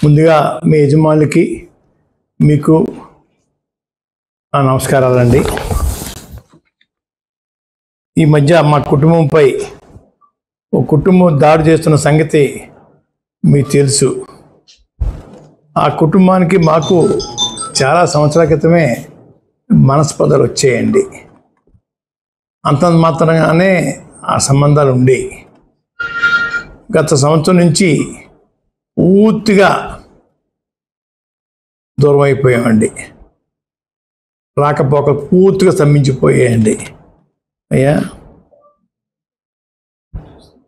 ముందుగా మీ యజమానులకి మీకు నా నమస్కారాలండి. ఈ మధ్య మా కుటుంబంపై ఒక కుటుంబం దాడి చేస్తున్న సంగతి మీకు తెలుసు. ఆ కుటుంబానికి మాకు చాలా సంవత్సరాల క్రితమే మనస్పర్ధలు వచ్చాయండి. అంతంత మాత్రంగానే ఆ సంబంధాలు ఉండేవి. గత సంవత్సరం నుంచి పూర్తిగా దూరం అయిపోయామండి. రాకపోకలు పూర్తిగా స్తంభించిపోయాయండి. అయ్యా,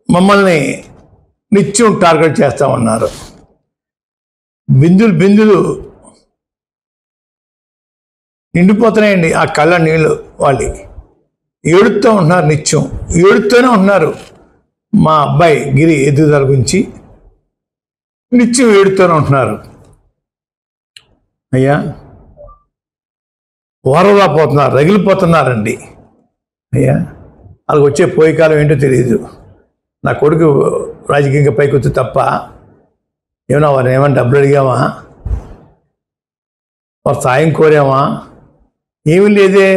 మమ్మల్ని నిత్యం టార్గెట్ చేస్తూ ఉన్నారు. బిందులు నిండిపోతున్నాయండి. ఆ కళ్ళ నీళ్ళు వాళ్ళు ఏడుస్తూ ఉంటున్నారు, నిత్యం ఏడుస్తూనే ఉంటున్నారు. మా అబ్బాయి గిరి ఎదుగుదల గురించి నిత్యం ఏడుతూనే ఉంటున్నారు. అయ్యా, ఓరలా పోతున్నారు, రగిలిపోతున్నారండి. అయ్యా, వాళ్ళకి వచ్చే పోయే కాలం ఏంటో తెలియదు. నా కొడుకు రాజకీయంగా పైకి వచ్చి తప్ప ఏమన్నా వారిని ఏమైనా డబ్బులు అడిగామా, వారు సాయం కోరామా? ఏమీ లేదే.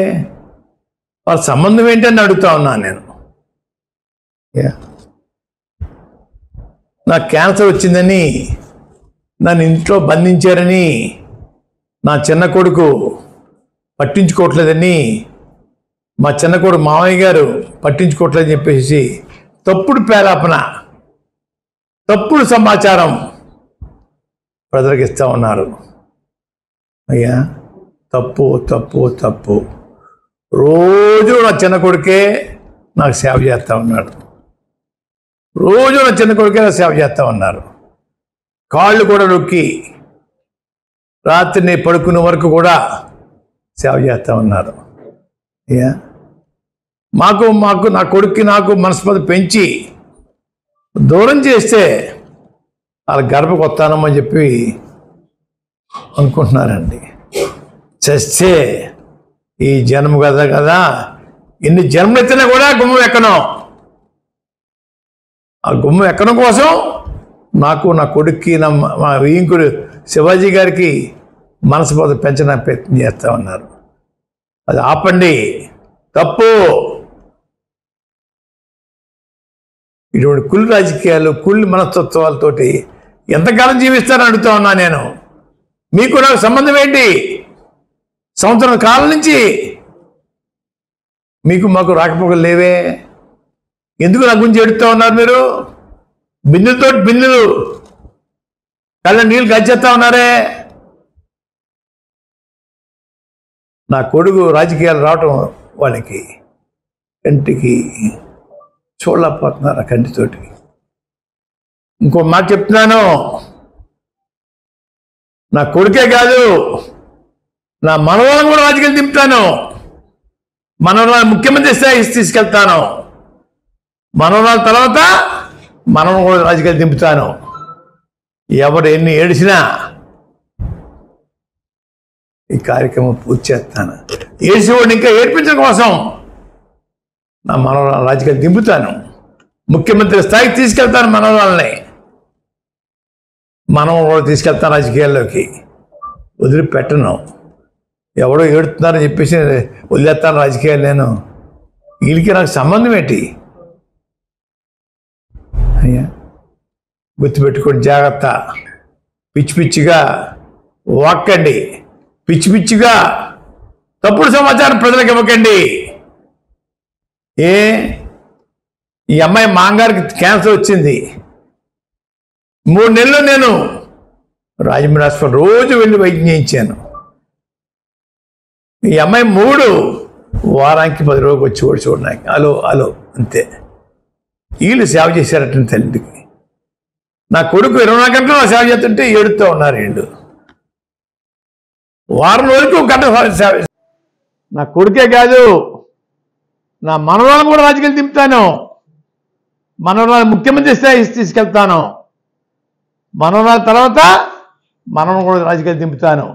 వాళ్ళ సంబంధం ఏంటని అడుగుతా ఉన్నాను నేను. నాకు క్యాన్సర్ వచ్చిందని నన్ను ఇంట్లో బంధించారని, నా చిన్న కొడుకు పట్టించుకోవట్లేదని, మా చిన్న కొడుకు మామయ్య గారు పట్టించుకోవట్లేదని చెప్పేసి తప్పుడు పేలాపన, తప్పుడు సమాచారం ప్రజలకు ఇస్తూ ఉన్నారు. అయ్యా, తప్పు తప్పు తప్పు. రోజు నా చిన్న కొడుకే నాకు సేవ చేస్తూ ఉన్నాడు. రోజు నా చిన్న కొడుకే నాకు సేవ చేస్తూ ఉన్నారు. కాళ్ళు కూడా నొక్కి రాత్రిని పడుకునే వరకు కూడా సేవ చేస్తూ ఉన్నారు. అయ్యా, మాకు నా కొడుక్కి నాకు మనస్పర్ధ పెంచి దూరం చేస్తే వాళ్ళ గర్భకు వస్తానమ్మని చెప్పి అనుకుంటున్నారండి. చస్తే ఈ జన్మ కదా ఎన్ని జన్మలు ఎత్తినా కూడా గుమ్మం ఎక్కను. ఆ గుమ్మం ఎక్కడం కోసం నాకు, నా కొడుక్కి, మా వియ్యంకుడు శివాజీ గారికి మనస్పర్ధ పెంచడానికి ప్రయత్నం చేస్తూ ఉన్నారు. అది ఆపండి, తప్పు. ఇటువంటి కుళ్ళు రాజకీయాలు, కుళ్ళు మనస్తత్వాలతోటి ఎంతకాలం జీవిస్తారని అడుగుతా ఉన్నా నేను. మీకు నాకు సంబంధం ఏంటి? సంవత్సరం కాలం నుంచి మీకు మాకు రాకపోకలు లేవే. ఎందుకు నా గురించి ఎడుతూ ఉన్నారు మీరు? బిందులు కళ్ళ నీళ్ళు గచ్చేస్తా ఉన్నారే. నా కొడుకు రాజకీయాలు రావటం వాళ్ళకి కంటికి చూడలేకపోతున్నారు, ఆ కంటితోటి. ఇంకో మాట చెప్తున్నాను, నా కొడుకే కాదు, నా మనవరాలను కూడా రాజకీయాలు దింపుతాను. మనవరాలు ముఖ్యమంత్రి స్థాయి తీసుకెళ్తాను. మనవరాల తర్వాత మనవరం కూడా రాజకీయాలు దింపుతాను. ఎవరు ఎన్ని ఏడిసినా ఈ కార్యక్రమం పూర్తి చేస్తాను. ఏడిసేవాడిని ఇంకా ఏడ్పించడం కోసం నా మనవరాలు రాజకీయాలు దింపుతాను. ముఖ్యమంత్రి స్థాయికి తీసుకెళ్తాను. మనవరాలని కూడా తీసుకెళ్తాను రాజకీయాల్లోకి. వదిలిపెట్టను. ఎవడో ఏడుతున్నారని చెప్పేసి వదిలేస్తాను రాజకీయాలు నేను. వీళ్ళకి నాకు సంబంధం ఏంటి? అయ్యా, గుర్తుపెట్టుకోండి, జాగ్రత్త. పిచ్చిగా వాక్కండి, పిచ్చిగా తప్పుడు సమాచారం ప్రజలకు ఇవ్వకండి. ఈ అమ్మాయి మాంగారికి క్యాన్సర్ వచ్చింది. 3 నెలలు నేను రాజమండ్రి హాస్పిటల్ రోజు వెళ్ళి వైద్యం చేయించాను. ఈ అమ్మాయి 3 వారానికి 10 రోజులు వచ్చి చూడడానికి హలో అంతే. వీళ్ళు సేవ చేశారట తల్లికి. నా కొడుకు 24 గంటలు నా సేవ చేస్తుంటే ఏడుస్తూ ఉన్నారు వీళ్ళు. వారం రోజులకు 1 గంట సేవ. నా కొడుకే కాదు, నా మనవరాలను కూడా రాజకీయాలు దింపుతాను. మనవరాలు ముఖ్యమంత్రి స్థాయి తీసుకెళ్తాను. మనవరాల తర్వాత మనవరం కూడా రాజకీయాలు దింపుతాను.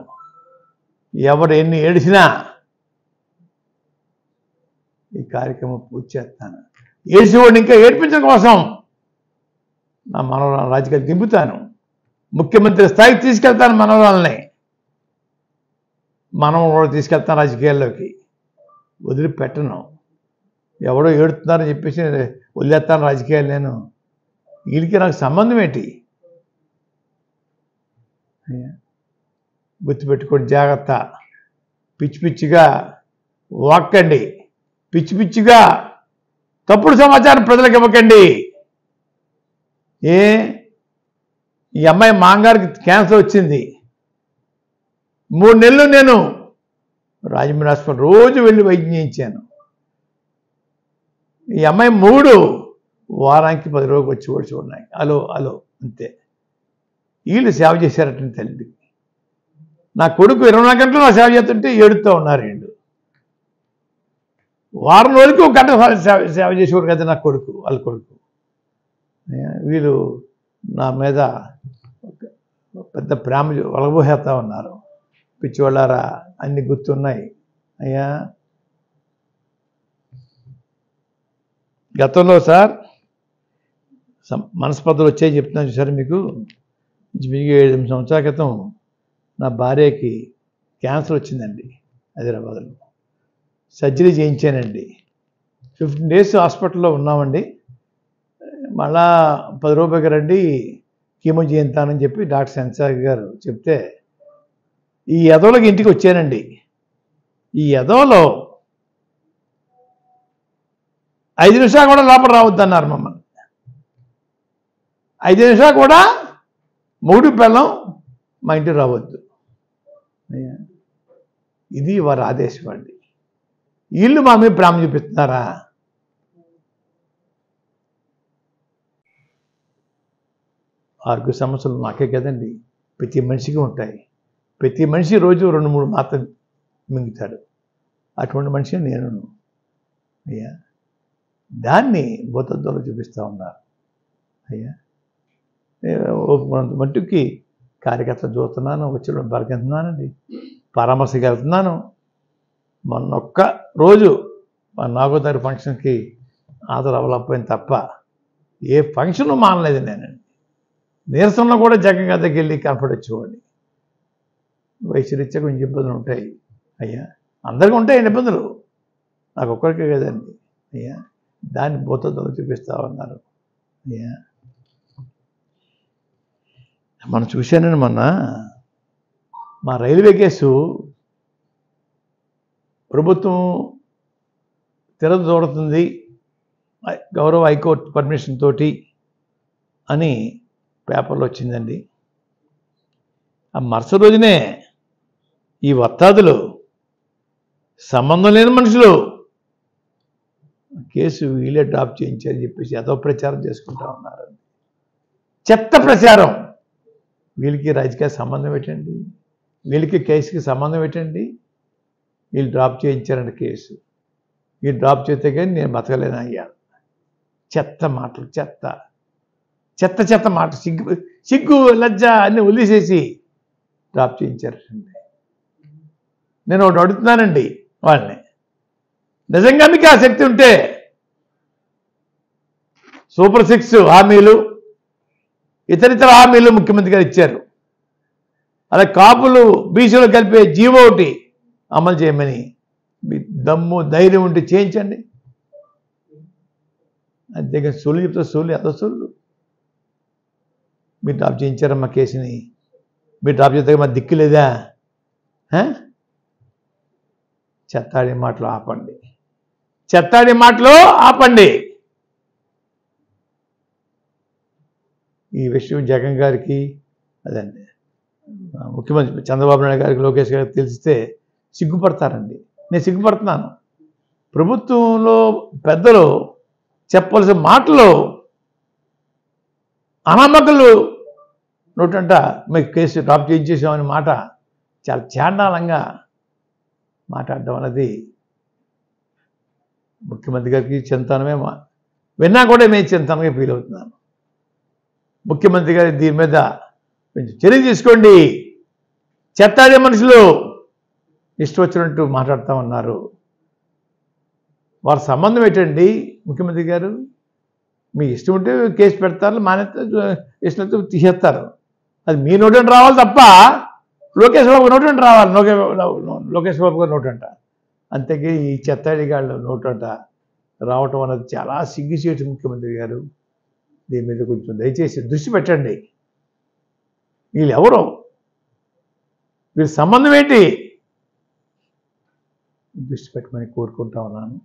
ఎవరు ఎన్ని ఏడిసినా ఈ కార్యక్రమం పూర్తి చేస్తాను. ఏడిసేవాడిని ఇంకా ఏడిపించడం కోసం నా మనవరాలను రాజకీయాలు దింపుతాను, ముఖ్యమంత్రి స్థాయికి తీసుకెళ్తాను, మనవరాలని కూడా తీసుకెళ్తాను రాజకీయాల్లోకి, వదిలిపెట్టను. ఎవడో ఏడుతున్నారని చెప్పేసి వదిలేస్తాను రాజకీయాలు నేను. వీళ్ళకి నాకు సంబంధం ఏంటి? గుర్తుపెట్టుకోండి, జాగ్రత్త. పిచ్చి పిచ్చిగా వాక్కండి, పిచ్చి పిచ్చిగా తప్పుడు సమాచారం ప్రజలకు ఇవ్వకండి. ఈ అమ్మాయి మాంగారికి క్యాన్సర్ వచ్చింది. 3 నెలలు నేను రాజమండ్రి హాస్పిటల్ రోజు వెళ్ళి వైద్యం చేయించాను. ఈ అమ్మాయి 3 వారానికి 10 రోజులు వచ్చి కూడా చూడన్నాయి. హలో అంతే. వీళ్ళు సేవ చేశారటండి తల్లికి. నా కొడుకు 24 గంటలు నా సేవ చేస్తుంటే ఏడుతూ ఉన్నారు వీళ్ళు. వారం రోజులకి 1 గంట సేవ చేసేవాడు కదా నా కొడుకు, వాళ్ళ కొడుకు. వీళ్ళు నా మీద పెద్ద ప్రేమ వలగబోసేస్తూ ఉన్నారు. పిచ్చివాళ్ళారా, అన్ని గుర్తున్నాయి అయ్యా. గతంలో సార్ మనస్పర్ధలు వచ్చాయి చెప్తున్నాను చూసారు మీకు. 7 సంవత్సరాల క్రితం నా భార్యకి క్యాన్సర్ వచ్చిందండి హైదరాబాద్లో. సర్జరీ చేయించానండి. 15 డేస్ హాస్పిటల్లో ఉన్నామండి. మళ్ళా 10 రూపాయలకి రండి కీమో చేయించానని చెప్పి డాక్టర్ సెన్సార్ గారు చెప్తే ఈ ఎదవలకి ఇంటికి వచ్చానండి. ఈ ఎదవలో 5 నిమిషాలు కూడా లోపల రావద్దన్నారు మమ్మల్ని. 5 నిమిషాలు కూడా మూడు పిల్లం మా ఇంటికి రావద్దు. ఇది వారి ఆదేశం అండి. వీళ్ళు మా మీద ప్రేమ చూపిస్తున్నారా? ఆరోగ్య సమస్యలు నాకే కదండి, ప్రతి మనిషికి ఉంటాయి. ప్రతి మనిషి రోజు 2-3 మాత్రలు మింగుతాడు. అటువంటి మనిషి నేను. అయ్యా, దాన్ని భూతత్వంలో చూపిస్తూ ఉన్నారు. అయ్యా, మట్టుకి కార్యకర్తలు చూస్తున్నాను, వచ్చి బరకెళ్తున్నానండి, పరామర్శకి వెళ్తున్నాను. మొన్నొక్క రోజు మా 4వ తారీఖు ఫంక్షన్కి హాజరు అవ్వలేకపోయింది తప్ప ఏ ఫంక్షను మానలేదు నేనండి. నీరసంలో కూడా జగన్ గారి దగ్గరికి వెళ్ళి కనపడొచ్చేవాడిని. వయసు రీత్యా కొంచెం ఇబ్బందులు ఉంటాయి అయ్యా, అందరికీ ఉంటాయి ఇబ్బందులు, నాకు ఒక్కరికే కదండి అయ్యా. దాన్ని భూతత్వంలో చూపిస్తూ ఉన్నారు అయ్యా. మనం చూశానండి మొన్న మా రైల్వే కేసు ప్రభుత్వం తిరగదోడుతుంది గౌరవ హైకోర్టు పర్మిషన్ తోటి అని పేపర్లో వచ్చిందండి. ఆ మరుసటి రోజునే ఈ వత్తాదులు, సంబంధం లేని మనుషులు కేసు వీళ్ళే డ్రాప్ చేయించారని చెప్పేసి ఏదో ప్రచారం చేసుకుంటా ఉన్నారు. చెత్త ప్రచారం. వీళ్ళకి రాజకీయ సంబంధం ఏంటండి? వీళ్ళకి కేసుకి సంబంధం ఏంటండి? వీళ్ళు డ్రాప్ చేయించారండి కేసు. వీళ్ళు డ్రాప్ చేస్తే కానీ నేను బతకలేను అయ్యా. చెత్త మాటలు, చెత్త చెత్త చెత్త మాట. సిగ్గు లజ్జ అన్నీ వదిలేసేసి డ్రాప్ చేయించారండి. నేను ఒకటి అడుగుతున్నానండి వాళ్ళని, నిజంగా మీకు ఆ శక్తి ఉంటే సూపర్ 6 హామీలు, ఇతరితర హామీలు ముఖ్యమంత్రి గారు ఇచ్చారు. అలా కాపులు బీసీలో కలిపే జీవో ఒకటి అమలు చేయమని మీ దమ్ము ధైర్యం ఉంటే చేయించండి. అంతేగాని సొల్లు చెప్తే సొల్లు, ఎంత సొల్లు. మీరు డ్రాప్ చేయించారమ్మా కేసుని, మీరు డ్రాప్ చేస్తే మా దిక్కు లేదా? చెత్తాడి మాటలు ఆపండి, చెత్తాడి మాటలు ఆపండి. ఈ విషయం జగన్ గారికి, అదండి ముఖ్యమంత్రి చంద్రబాబు నాయుడు గారికి, లోకేష్ గారికి తెలిస్తే సిగ్గుపడతారండి. నేను సిగ్గుపడుతున్నాను. ప్రభుత్వంలో పెద్దలు చెప్పవలసిన మాటలు అనామకులు నోటంట మీకు కేసు డ్రాప్ చేయించేసామని మాట చాలా చాండాలంగా మాట్లాడడం అనేది ముఖ్యమంత్రి గారికి చింతనమే. విన్నా కూడా మేము చింతనగా ఫీల్ అవుతున్నాను. ముఖ్యమంత్రి గారి దీని మీద కొంచెం చర్య తీసుకోండి. చెత్తాడే మనుషులు ఇష్టం వచ్చినట్టు మాట్లాడుతూ ఉన్నారు. వారి సంబంధం ఏంటండి? ముఖ్యమంత్రి గారు మీ ఇష్టం ఉంటే కేసు పెడతారు, మానేస్తే ఇష్టంతో తీసేస్తారు. అది మీ నోటి రావాలి తప్ప లోకేష్ బాబు నోటి రావాలి. లోకేష్ బాబు గారు నోటంట. అంతేకి ఈ చెత్తడిగాళ్ళు నోటంట రావటం అనేది చాలా సిగ్గుచేటు. ముఖ్యమంత్రి గారు దీని మీద కొంచెం దయచేసి దృష్టి పెట్టండి. వీళ్ళు ఎవరు, వీళ్ళ సంబంధం ఏంటి, దృష్టి పెట్టమని కోరుకుంటా ఉన్నాను.